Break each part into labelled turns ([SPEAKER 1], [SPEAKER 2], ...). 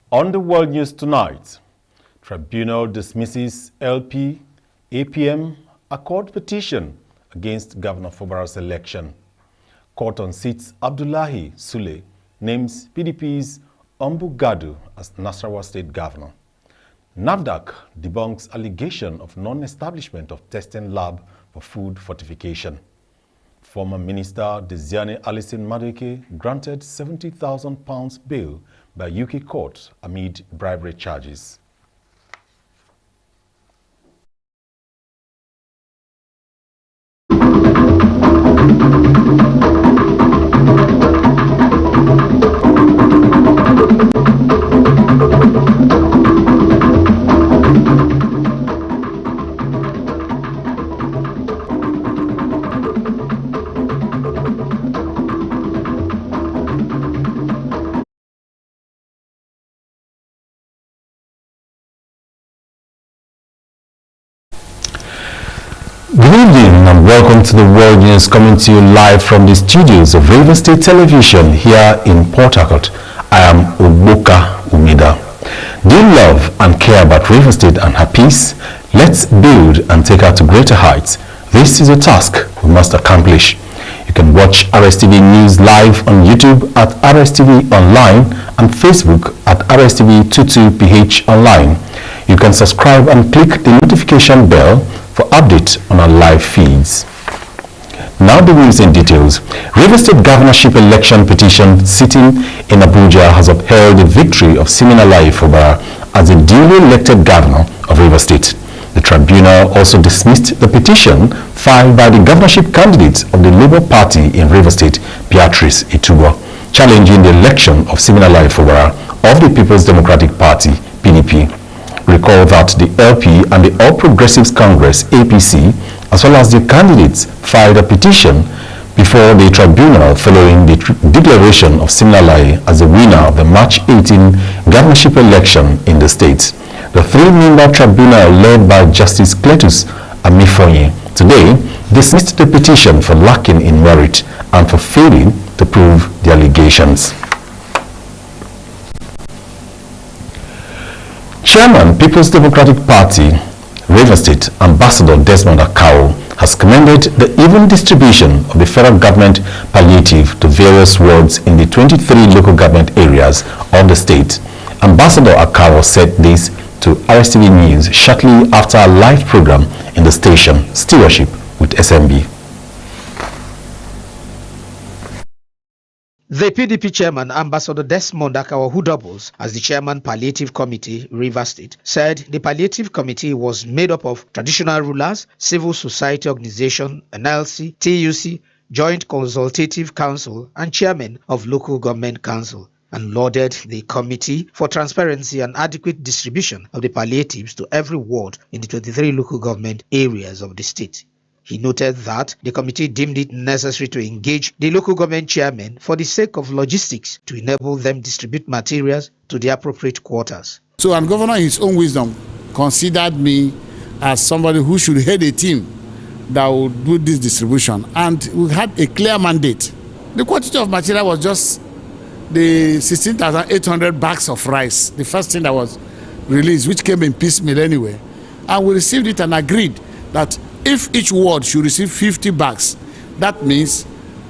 [SPEAKER 1] On the World News tonight, Tribunal dismisses LP, APM, Accord petition against Governor Fubara's election. Court unseats Abdullahi Sule, names PDP's Ombu Gadu as Nasarawa State Governor. NAFDAC debunks allegation of non-establishment of testing lab for food fortification. Former Minister Desiane Alison Madueke granted £70,000 bail by UK court amid bribery charges. Good evening and welcome to the World News, coming to you live from the studios of River State Television here in Port Harcourt. I am Oboka Umida. Do you love and care about River State and her peace? Let's build and take her to greater heights. This is a task we must accomplish. You can watch RSTV News live on YouTube at RSTV Online and Facebook at RSTV22PH Online. You can subscribe and click the notification bell for updates on our live feeds. Now the news in details. River State governorship election petition sitting in Abuja has upheld the victory of Siminalayi Fubara as the duly elected governor of River State. The tribunal also dismissed the petition filed by the governorship candidate of the Labour Party in River State, Beatrice Itubo, challenging the election of Siminalayi Fubara of the People's Democratic Party, PDP. Recall that the LP and the All Progressives Congress, APC, as well as the candidates filed a petition before the tribunal following the declaration of Siminalayi as the winner of the March 18 governorship election in the state. The three-member tribunal led by Justice Cletus Amifonye today dismissed the petition for lacking in merit and for failing to prove the allegations. Chairman, People's Democratic Party, River State, Ambassador Desmond Akao, has commended the even distribution of the federal government palliative to various wards in the 23 local government areas of the state. Ambassador Akao said this to RSTV News shortly after a live program in the station, Stewardship with SMB.
[SPEAKER 2] The PDP chairman, Ambassador Desmond Akao, who doubles as the chairman Palliative Committee, River State, said the Palliative Committee was made up of traditional rulers, civil society organization, NLC, TUC, Joint Consultative Council, and chairman of Local Government Council, and lauded the committee for transparency and adequate distribution of the palliatives to every ward in the 23 local government areas of the state. He noted that the committee deemed it necessary to engage the local government chairmen for the sake of logistics to enable them distribute materials to the appropriate quarters.
[SPEAKER 3] So, and Governor, in his own wisdom, considered me as somebody who should head a team that would do this distribution. And we had a clear mandate. The quantity of material was just the 16,800 bags of rice, the first thing that was released, which came in piecemeal anyway. And we received it and agreed that if each ward should receive 50 bags, that means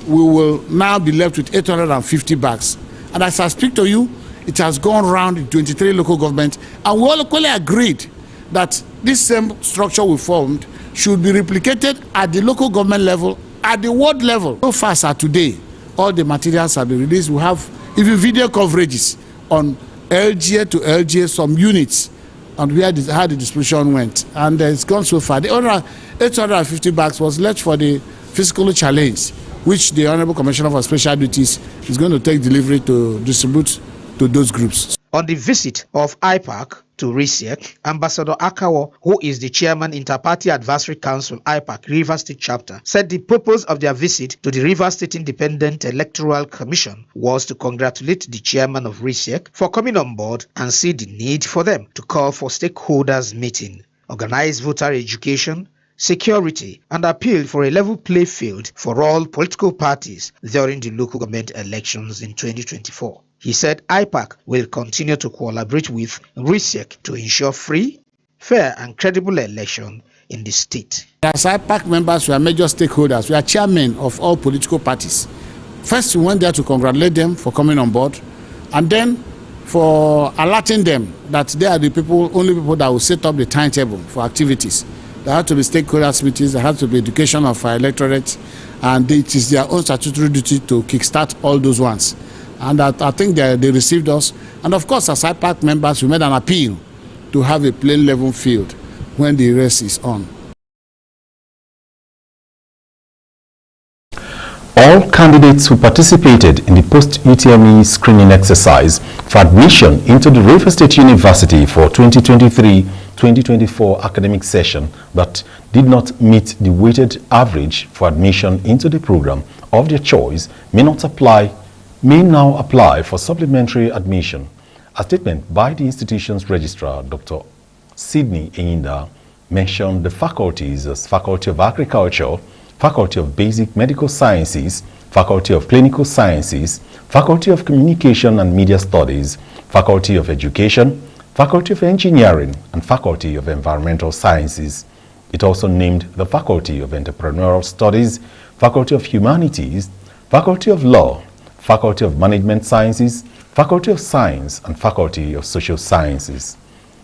[SPEAKER 3] we will now be left with 850 bags. And as I speak to you, it has gone around in 23 local governments, and we all equally agreed that this same structure we formed should be replicated at the local government level, at the ward level. So far as today, all the materials have been released. We have even video coverages on LGA to LGA, some units, and how the distribution went. And it's gone so far. The other 850 bags was left for the physically challenged, which the Honorable Commissioner for Special Duties is going to take delivery to distribute to those groups.
[SPEAKER 2] On the visit of IPAC to RISIEC, Ambassador Akawo, who is the chairman Interparty Advisory Council IPAC River State Chapter, said the purpose of their visit to the River State Independent Electoral Commission was to congratulate the chairman of RISIEC for coming on board and see the need for them to call for stakeholders meeting, organize voter education, security, and appeal for a level playing field for all political parties during the local government elections in 2024. He said IPAC will continue to collaborate with RSEC to ensure free, fair and credible election in the state.
[SPEAKER 3] As IPAC members, we are major stakeholders. We are chairmen of all political parties. First, we went there to congratulate them for coming on board, and then for alerting them that they are the only people that will set up the timetable for activities. There have to be stakeholders meetings, there has to be education of our electorate, and it is their own statutory duty to kickstart all those ones. And I think they received us. And of course, as IPAC members, we made an appeal to have a plain level field when the race is on.
[SPEAKER 1] All candidates who participated in the post-UTME screening exercise for admission into the Rivers State University for 2023-2024 academic session but did not meet the weighted average for admission into the program of their choice may now apply for supplementary admission. A statement by the institution's registrar, Dr. Sydney Enyinda, mentioned the faculties as Faculty of Agriculture, Faculty of Basic Medical Sciences, Faculty of Clinical Sciences, Faculty of Communication and Media Studies, Faculty of Education, Faculty of Engineering, and Faculty of Environmental Sciences. It also named the Faculty of Entrepreneurial Studies, Faculty of Humanities, Faculty of Law, Faculty of Management Sciences, Faculty of Science, and Faculty of Social Sciences.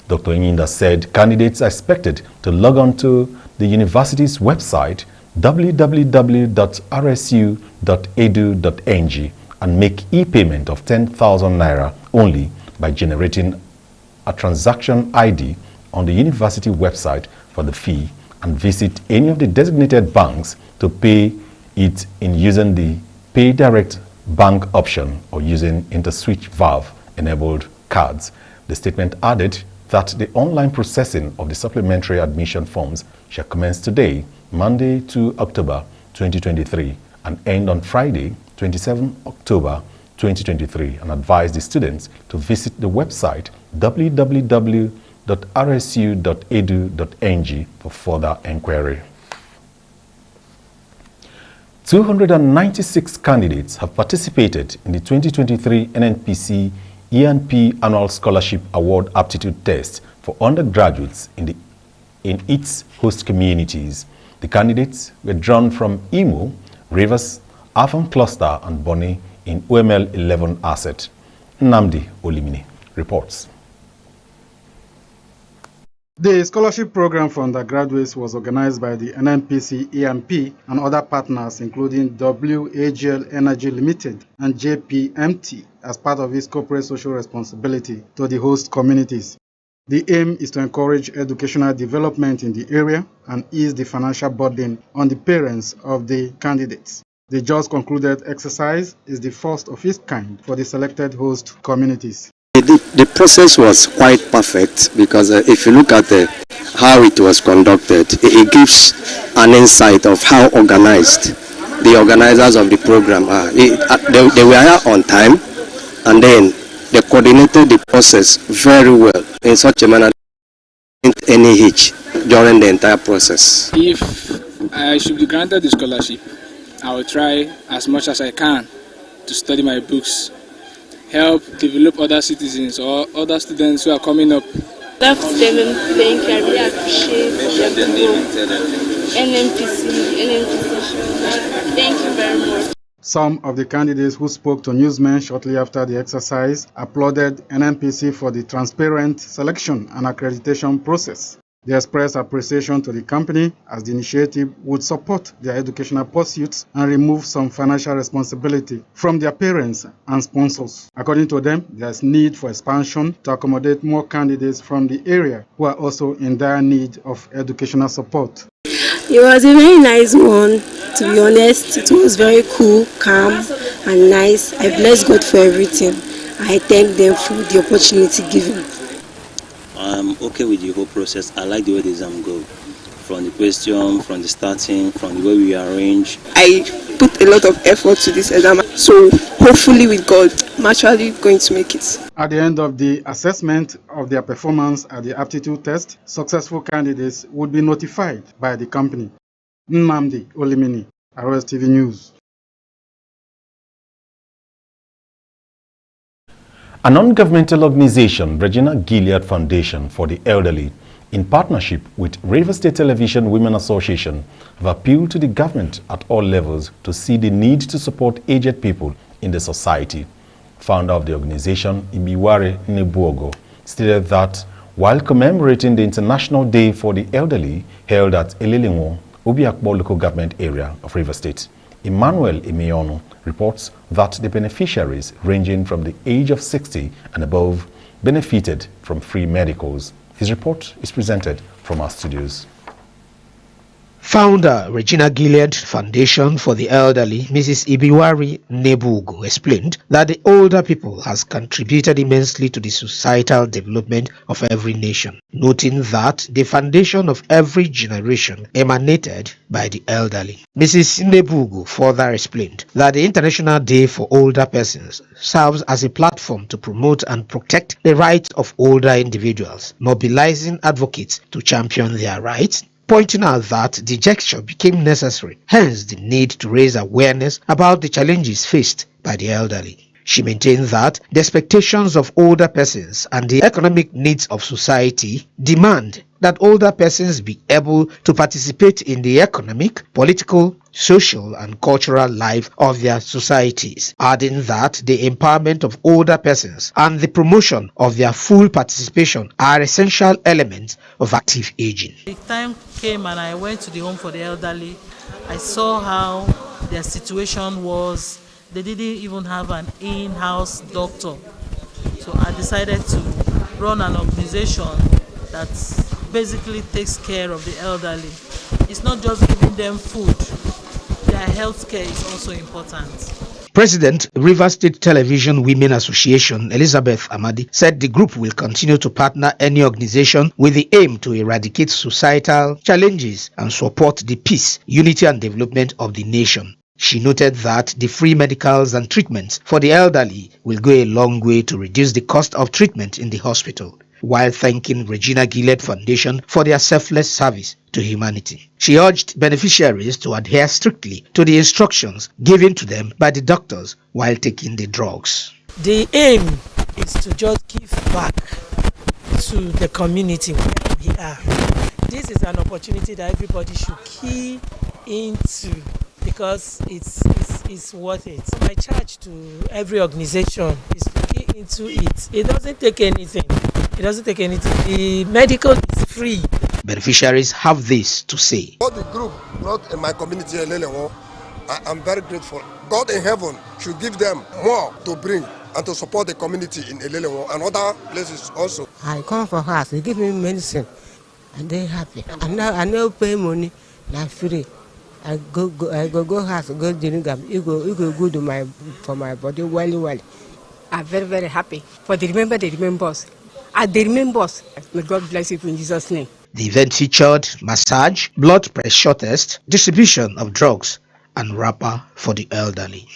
[SPEAKER 1] Dr. Enyinda said candidates are expected to log on to the university's website www.rsu.edu.ng and make e-payment of 10,000 naira only by generating a transaction ID on the university website for the fee and visit any of the designated banks to pay it in using the Pay Direct Bank option or using InterSwitch Valve enabled cards. The statement added that the online processing of the supplementary admission forms shall commence today, Monday 2 October 2023 and end on Friday 27 October 2023 and advise the students to visit the website www.rsu.edu.ng for further enquiry. 296 candidates have participated in the 2023 NNPC E&P Annual Scholarship Award Aptitude Test for undergraduates in its host communities. The candidates were drawn from Imo, Rivers, Afon Cluster, and Bonny in OML 11 Asset. Nnamdi Olimini reports.
[SPEAKER 4] The scholarship program for undergraduates was organized by the NNPC EMP and other partners including WAGL Energy Limited and JPMT as part of its corporate social responsibility to the host communities. The aim is to encourage educational development in the area and ease the financial burden on the parents of the candidates. The just concluded exercise is the first of its kind for the selected host communities.
[SPEAKER 5] The process was quite perfect because if you look at how it was conducted, it gives an insight of how organized the organizers of the program are. They were here on time, and then they coordinated the process very well in such a manner that there wasn't any hitch during the entire process.
[SPEAKER 6] If I should be granted the scholarship, I will try as much as I can to study my books, help develop other citizens or other students who are coming up.
[SPEAKER 7] Love them and thank you. I really appreciate NNPC. Thank you very much.
[SPEAKER 4] Some of the candidates who spoke to newsmen shortly after the exercise applauded NNPC for the transparent selection and accreditation process. They expressed appreciation to the company as the initiative would support their educational pursuits and remove some financial responsibility from their parents and sponsors. According to them, there is need for expansion to accommodate more candidates from the area who are also in dire need of educational support.
[SPEAKER 8] It was a very nice one, to be honest. It was very cool, calm, and nice. I bless God for everything. I thank them for the opportunity given.
[SPEAKER 9] I'm okay with the whole process. I like the way the exam go. From the question, from the starting, from the way we arrange.
[SPEAKER 8] I put a lot of effort to this exam, so hopefully with God, I'm actually going to make it.
[SPEAKER 4] At the end of the assessment of their performance at the aptitude test, successful candidates would be notified by the company. Nnamdi Olimini, RSTV News.
[SPEAKER 1] A non-governmental organization, Regina Gilead Foundation for the Elderly, in partnership with Rivers State Television Women Association, have appealed to the government at all levels to see the need to support aged people in the society. Founder of the organization, Ibiwari Nebuogo, stated that while commemorating the International Day for the Elderly held at Elelenwo, Obiakpo local government area of Rivers State, Emmanuel Emeonu reports that the beneficiaries ranging from the age of 60 and above benefited from free medicals. His report is presented from our studios.
[SPEAKER 2] Founder Regina Gilead Foundation for the Elderly, Mrs. Ibiwari Nebuogo, explained that the older people has contributed immensely to the societal development of every nation, noting that the foundation of every generation emanated by the elderly. Mrs. Nebuogo further explained that the International Day for Older Persons serves as a platform to promote and protect the rights of older individuals, mobilizing advocates to champion their rights, pointing out that the gesture became necessary, hence the need to raise awareness about the challenges faced by the elderly. She maintained that the expectations of older persons and the economic needs of society demand that older persons be able to participate in the economic, political, social, and cultural life of their societies, adding that the empowerment of older persons and the promotion of their full participation are essential elements of active aging.
[SPEAKER 10] The time came and I went to the home for the elderly. I saw how their situation was. They didn't even have an in-house doctor. So I decided to run an organization that basically takes care of the elderly. It's not just giving them food. Their health care is also important.
[SPEAKER 2] President, Rivers State Television Women Association, Elizabeth Amadi, said the group will continue to partner any organization with the aim to eradicate societal challenges and support the peace, unity, and development of the nation. She noted that the free medicals and treatments for the elderly will go a long way to reduce the cost of treatment in the hospital, while thanking Regina Gilead Foundation for their selfless service to humanity. She urged beneficiaries to adhere strictly to the instructions given to them by the doctors while taking the drugs.
[SPEAKER 10] The aim is to just give back to the community where we are. This is an opportunity that everybody should key into, because it's worth it. My charge to every organization is to key into it. It doesn't take anything. The medical is free.
[SPEAKER 2] Beneficiaries have this to say.
[SPEAKER 11] For the group brought in my community, I am very grateful. God in heaven should give them more to bring and to support the community in Elelewo and other places also.
[SPEAKER 12] I come for house, they give me medicine, and they happy. And now I no pay money, not free. I go house, go drink them. You go good for my body well.
[SPEAKER 13] I'm very, very happy for they remember us. And they remember us. May God bless you in Jesus' name.
[SPEAKER 2] The event featured massage, blood pressure test, distribution of drugs, and wrapper for the elderly.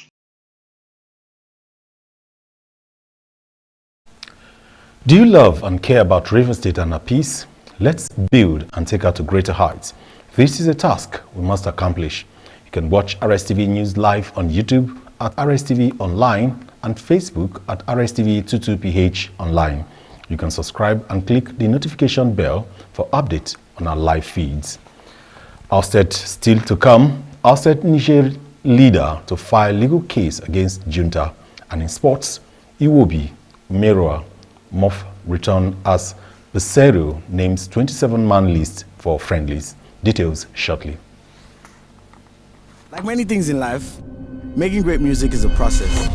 [SPEAKER 1] Do you love and care about Rivers State and her peace? Let's build and take her to greater heights. This is a task we must accomplish. You can watch RSTV News live on YouTube at RSTV Online and Facebook at RSTV22PH Online. You can subscribe and click the notification bell for updates on our live feeds. Ousted still to come, ousted Niger leader to file legal case against junta. And in sports, Iwobi, Meroa, Moff return as Becerro names 27-man list for friendlies. Details shortly.
[SPEAKER 14] Like many things in life, making great music is a process.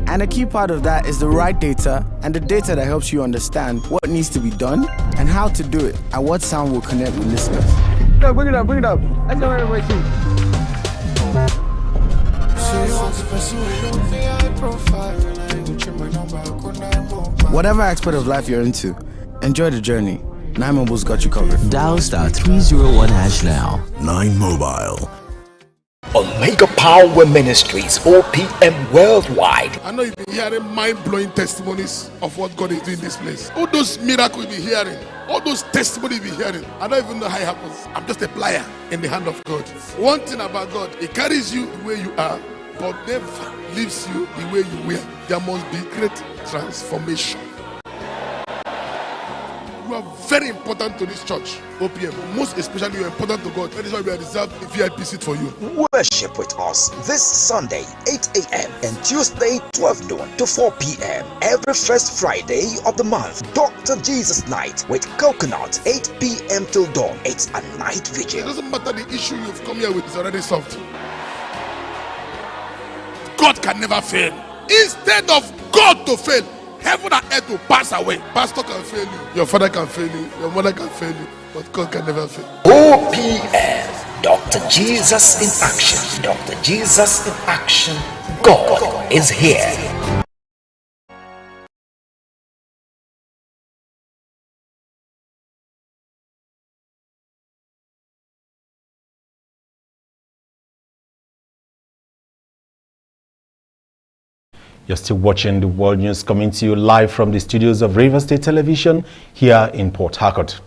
[SPEAKER 14] And a key part of that is the right data, and the data that helps you understand what needs to be done and how to do it and what sound will connect with listeners.
[SPEAKER 15] No, bring it up. That's not right away too.
[SPEAKER 14] Whatever aspect of life you're into, enjoy the journey. 9 Mobile's got you covered.
[SPEAKER 16] Dial *301# now.
[SPEAKER 17] 9 Mobile.
[SPEAKER 18] Omega Power Ministries, 4 p.m. worldwide.
[SPEAKER 19] I know you've been hearing mind-blowing testimonies of what God is doing in this place. All those miracles you've been hearing, all those testimonies you've been hearing, I don't even know how it happens. I'm just a plier in the hand of God. One thing about God, He carries you the way you are, but never leaves you the way you were. There must be great transformation. You are very important to this church, OPM. Most especially, you are important to God. That is why we have reserved a VIP seat for you.
[SPEAKER 18] Worship with us this Sunday, 8 a.m. and Tuesday, 12 noon to 4 p.m. Every first Friday of the month, Dr. Jesus Night with Coconut, 8 p.m. till dawn. It's a night vigil.
[SPEAKER 19] It doesn't matter the issue you've come here with, is already solved. God can never fail. Instead of God to fail, heaven and earth will pass away. Pastor can fail you, your father can fail you, your mother can fail you, but God can never fail.
[SPEAKER 18] OPM, Dr. Jesus in action. Dr. Jesus in action. God is here.
[SPEAKER 1] You're still watching the World News coming to you live from the studios of River State Television here in Port Harcourt.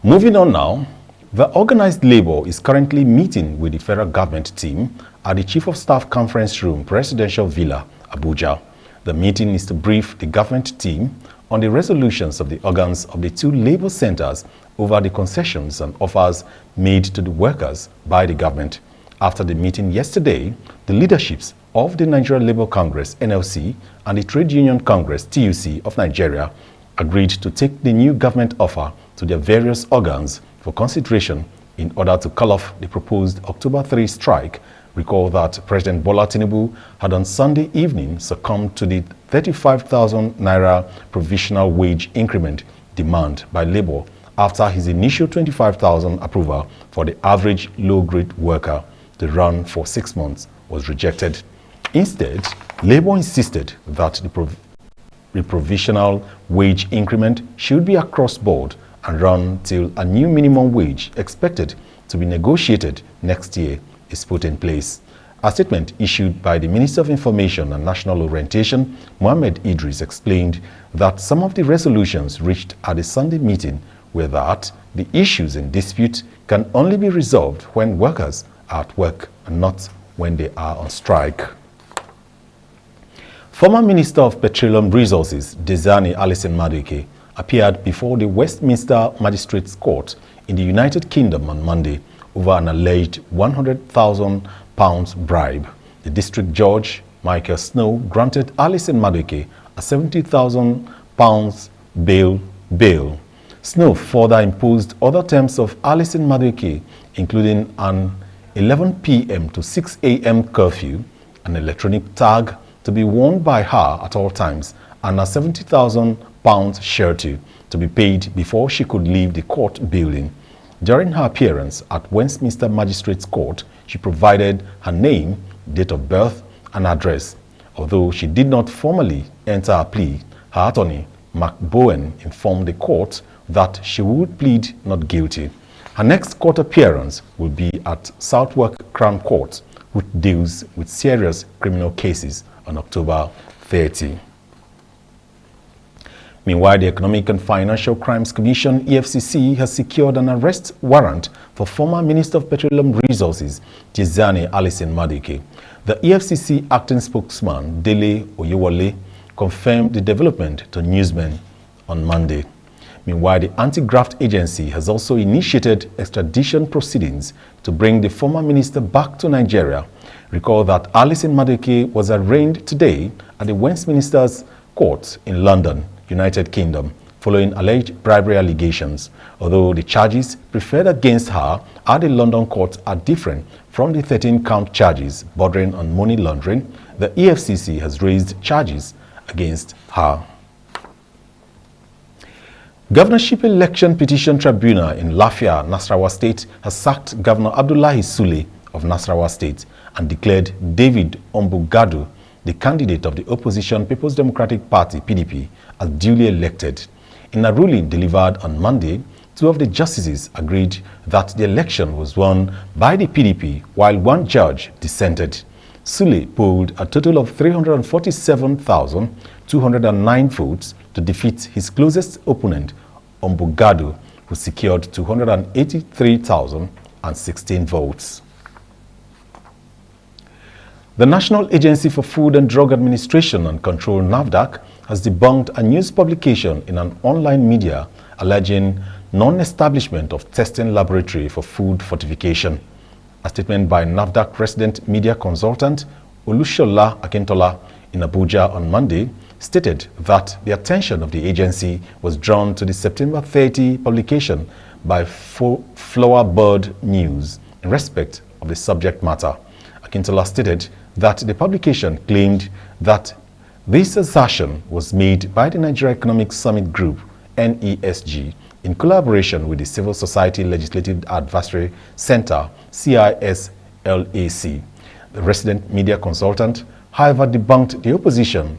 [SPEAKER 1] Moving on now, the organized labor is currently meeting with the federal government team at the Chief of Staff Conference Room, Presidential Villa, Abuja. The meeting is to brief the government team on the resolutions of the organs of the two labor centers over the concessions and offers made to the workers by the government. After the meeting yesterday, the leaderships of the Nigerian Labour Congress, NLC, and the Trade Union Congress, TUC, of Nigeria agreed to take the new government offer to their various organs for consideration in order to call off the proposed October 3 strike. Recall that President Bola Tinubu had on Sunday evening succumbed to the 35,000 naira provisional wage increment demand by Labour after his initial 25,000 approval for the average low-grade worker to run for 6 months was rejected. Instead, Labour insisted that the provisional wage increment should be across board and run till a new minimum wage expected to be negotiated next year is put in place. A statement issued by the Minister of Information and National Orientation, Mohammed Idris, explained that some of the resolutions reached at the Sunday meeting were that the issues in dispute can only be resolved when workers are at work and not when they are on strike. Former Minister of Petroleum Resources, Desani Alison Madueke, appeared before the Westminster Magistrates Court in the United Kingdom on Monday over an alleged £100,000 bribe. The district judge, Michael Snow, granted Alison Madueke a £70,000 bail. Snow further imposed other terms of Alison Madueke, including an 11 p.m. to 6 a.m. curfew, an electronic tag to be worn by her at all times, and a £70,000 surety to be paid before she could leave the court building. During her appearance at Westminster Magistrates Court, she provided her name, date of birth, and address. Although she did not formally enter a plea, her attorney, Mark Bowen, informed the court that she would plead not guilty. Her next court appearance will be at Southwark Crown Court, which deals with serious criminal cases, on October 30. Meanwhile, the Economic and Financial Crimes Commission, EFCC, has secured an arrest warrant for former Minister of Petroleum Resources, Desani Alison Madueke. The EFCC acting spokesman, Dele Oyewole, confirmed the development to newsmen on Monday. Meanwhile, the anti-graft agency has also initiated extradition proceedings to bring the former minister back to Nigeria. Recall that Alison Madueke was arraigned today at the Westminster's Court in London, United Kingdom, following alleged bribery allegations. Although the charges preferred against her at the London court are different from the 13-count charges bordering on money laundering, the EFCC has raised charges against her. Governorship Election Petition Tribunal in Lafia, Nasarawa State, has sacked Governor Abdullahi Sule of Nasarawa State and declared David Ombugadu, the candidate of the opposition People's Democratic Party, PDP, as duly elected. In a ruling delivered on Monday, two of the justices agreed that the election was won by the PDP, while one judge dissented. Sule polled a total of 347,209 votes to defeat his closest opponent, Ombugadu, who secured 283,016 votes. The National Agency for Food and Drug Administration and Control, NAFDAC, has debunked a news publication in an online media alleging non-establishment of testing laboratory for food fortification. A statement by NAFDAC resident media consultant Olushola Akintola in Abuja on Monday stated that the attention of the agency was drawn to the September 30 publication by Flower Bird News in respect of the subject matter. Akintola stated that the publication claimed that this assertion was made by the Nigeria Economic Summit Group, NESG, in collaboration with the Civil Society Legislative Advisory Center, CISLAC. The resident media consultant, however, debunked the opposition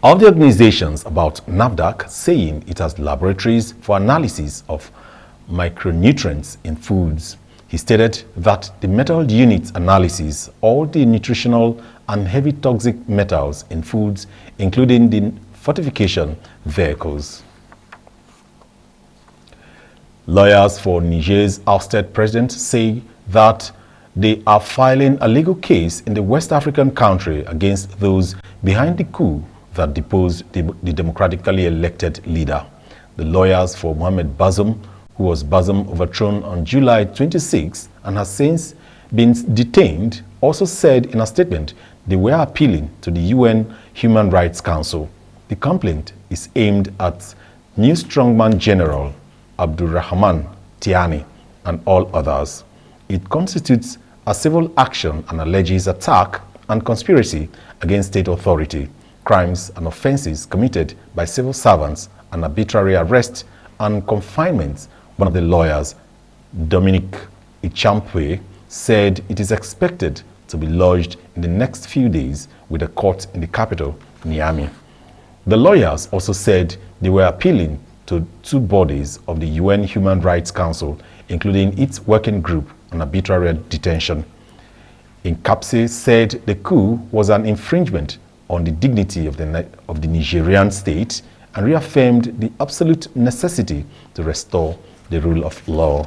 [SPEAKER 1] of the organizations about NAFDAC, saying it has laboratories for analysis of micronutrients in foods. He stated that the metal unit analysis all the nutritional and heavy toxic metals in foods, including the fortification vehicles. Lawyers for Niger's ousted president say that they are filing a legal case in the West African country against those behind the coup that deposed the democratically elected leader. The lawyers for Mohamed Bazoum, who was Bazoum overthrown on July 26 and has since been detained, also said in a statement they were appealing to the UN Human Rights Council. The complaint is aimed at new strongman General Abdurrahman Tiani and all others. It constitutes a civil action and alleges attack and conspiracy against state authority, crimes and offenses committed by civil servants, and arbitrary arrest and confinement. One of the lawyers, Dominic Ichampwe, said it is expected to be lodged in the next few days with a court in the capital, Niamey. The lawyers also said they were appealing to two bodies of the UN Human Rights Council, including its working group on arbitrary detention. Inkapse said the coup was an infringement on the dignity of the Nigerian state and reaffirmed the absolute necessity to restore the rule of law.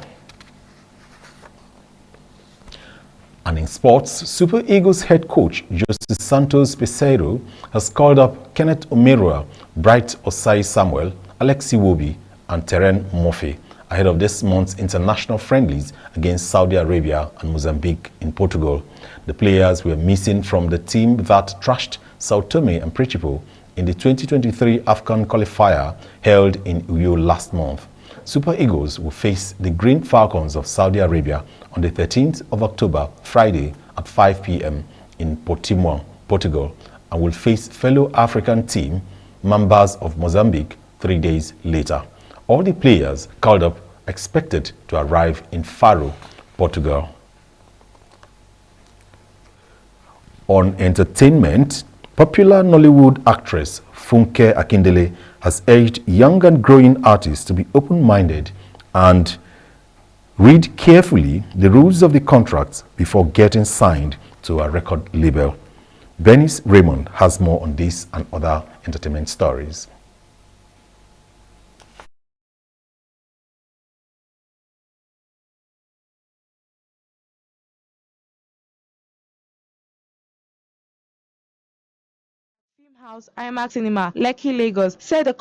[SPEAKER 1] And in sports, Super Eagles head coach Jose Santos Peseiro has called up Kenneth Omerua, Bright Osai Samuel, Alexi Wobi, and Terren Murphy ahead of this month's international friendlies against Saudi Arabia and Mozambique in Portugal. The players were missing from the team that trashed Sao Tome and Principe in the 2023 AFCON qualifier held in Uyo last month. Super Eagles will face the Green Falcons of Saudi Arabia on the 13th of October, Friday at 5 p.m. in Portimão, Portugal, and will face fellow African team, Mambas of Mozambique, 3 days later. All the players called up expected to arrive in Faro, Portugal. On entertainment, popular Nollywood actress Funke Akindele has urged young and growing artists to be open-minded and read carefully the rules of the contracts before getting signed to a record label. Bernice Raymond has more on this and other entertainment stories.
[SPEAKER 17] House, IMAX Cinema, Lekki, Lagos, said the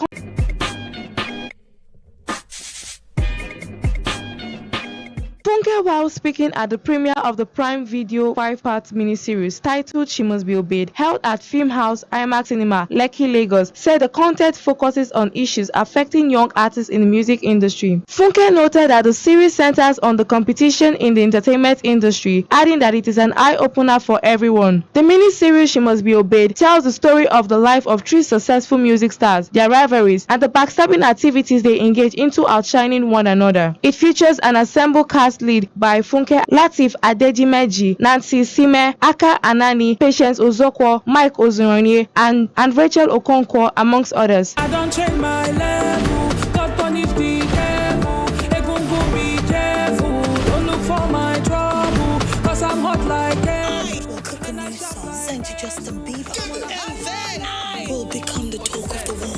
[SPEAKER 17] Funke, while speaking at the premiere of the Prime Video 5-part miniseries titled She Must Be Obeyed, held at Film House, IMAX Cinema, Lekki, Lagos, said the content focuses on issues affecting young artists in the music industry. Funke noted that the series centers on the competition in the entertainment industry, adding that it is an eye-opener for everyone. The miniseries She Must Be Obeyed tells the story of the life of three successful music stars, their rivalries, and the backstabbing activities they engage into outshining one another. It features an ensemble cast lead by Funke, Latif Adejimeji, Nancy Sime, Aka Anani, Patience Ozokwo, Mike Ozuronye, and Rachel Okonkwo, amongst others.
[SPEAKER 20] I don't change my level, God punish the devil, Egungun be careful, don't look for my trouble, cause I'm hot like hell.
[SPEAKER 21] We'll cook a new song, sent to Justin Bieber, and then I will become the talk of the world.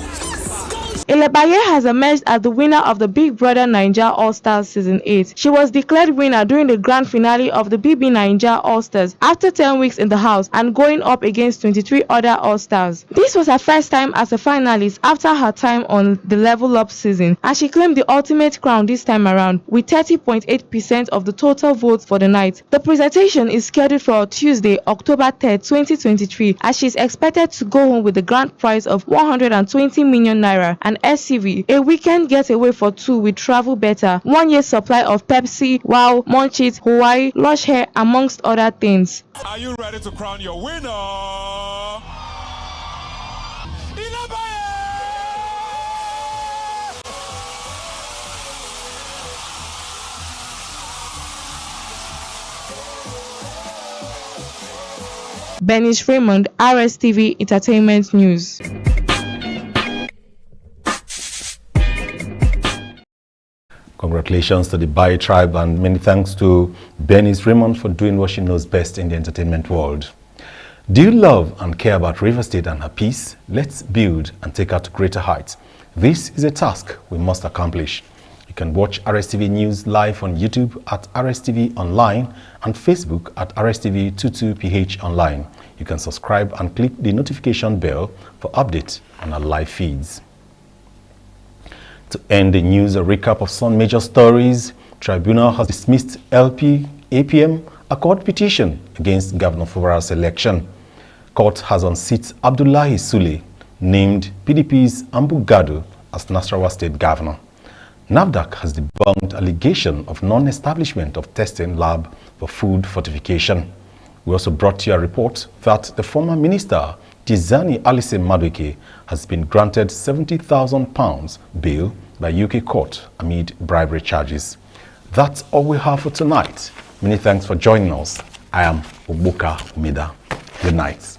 [SPEAKER 17] A Elebaye has emerged as the winner of the Big Brother Naija All-Stars Season 8. She was declared winner during the grand finale of the BB Naija All-Stars after 10 weeks in the house and going up against 23 other All-Stars. This was her first time as a finalist after her time on the Level Up season, and she claimed the ultimate crown this time around with 30.8% of the total votes for the night. The presentation is scheduled for Tuesday, October 3rd, 2023, as she is expected to go home with the grand prize of 120 million naira and SCV, a weekend getaway for two with Travel Better, 1 year supply of Pepsi, Wow, Munchies, Hawaii, Lush Hair, amongst other things.
[SPEAKER 21] Are you ready to crown your winner?
[SPEAKER 17] Bernice Raymond, RSTV Entertainment News.
[SPEAKER 1] Congratulations to the Bai tribe and many thanks to Bernice Raymond for doing what she knows best in the entertainment world. Do you love and care about River State and her peace? Let's build and take her to greater heights. This is a task we must accomplish. You can watch RSTV News live on YouTube at RSTV Online and Facebook at RSTV22PH Online. You can subscribe and click the notification bell for updates on our live feeds. To end the news, a recap of some major stories. Tribunal has dismissed APM, a court petition against Governor Fubara's election. Court has unseated Abdullahi Sule, named PDP's Ambu Gado as Nasarawa State Governor. NAFDAC has debunked allegation of non-establishment of testing lab for food fortification. We also brought you a report that the former minister, Tizani Alice Madueke, has been granted £70,000 bail by UK court amid bribery charges. That's all we have for tonight. Many thanks for joining us. I am Ogboka Umida. Good night.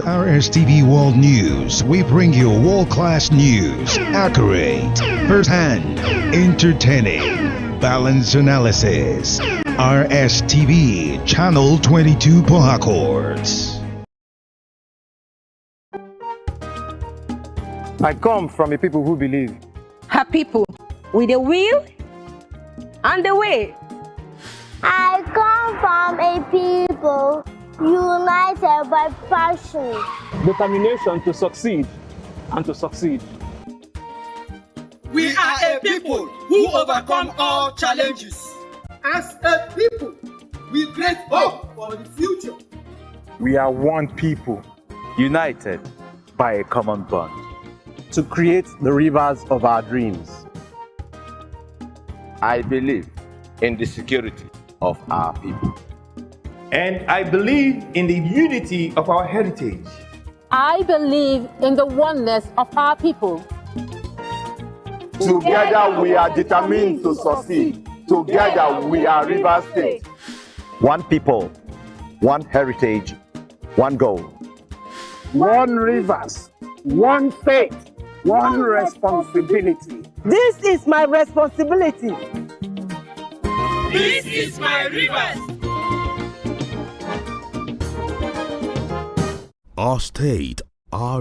[SPEAKER 22] RSTV World News. We bring you world-class news, accurate, first-hand, entertaining, balanced analysis. RSTV Channel 22 Port Harcourt.
[SPEAKER 23] I come from a people who believe.
[SPEAKER 24] Her people with the will and the way.
[SPEAKER 25] I come from a people united by passion,
[SPEAKER 23] determination to succeed and to succeed.
[SPEAKER 26] We are a people who overcome all challenges. As a people, we create hope for the future.
[SPEAKER 27] We are one people, united by a common bond, to create the rivers of our dreams.
[SPEAKER 28] I believe in the security of our people.
[SPEAKER 29] And I believe in the unity of our heritage.
[SPEAKER 30] I believe in the oneness of our people.
[SPEAKER 28] Together we are determined to succeed. Together we are River State.
[SPEAKER 27] One people, one heritage, one goal.
[SPEAKER 26] One rivers, one faith, one responsibility.
[SPEAKER 24] This is my responsibility.
[SPEAKER 26] This is my rivers.
[SPEAKER 31] Our state, our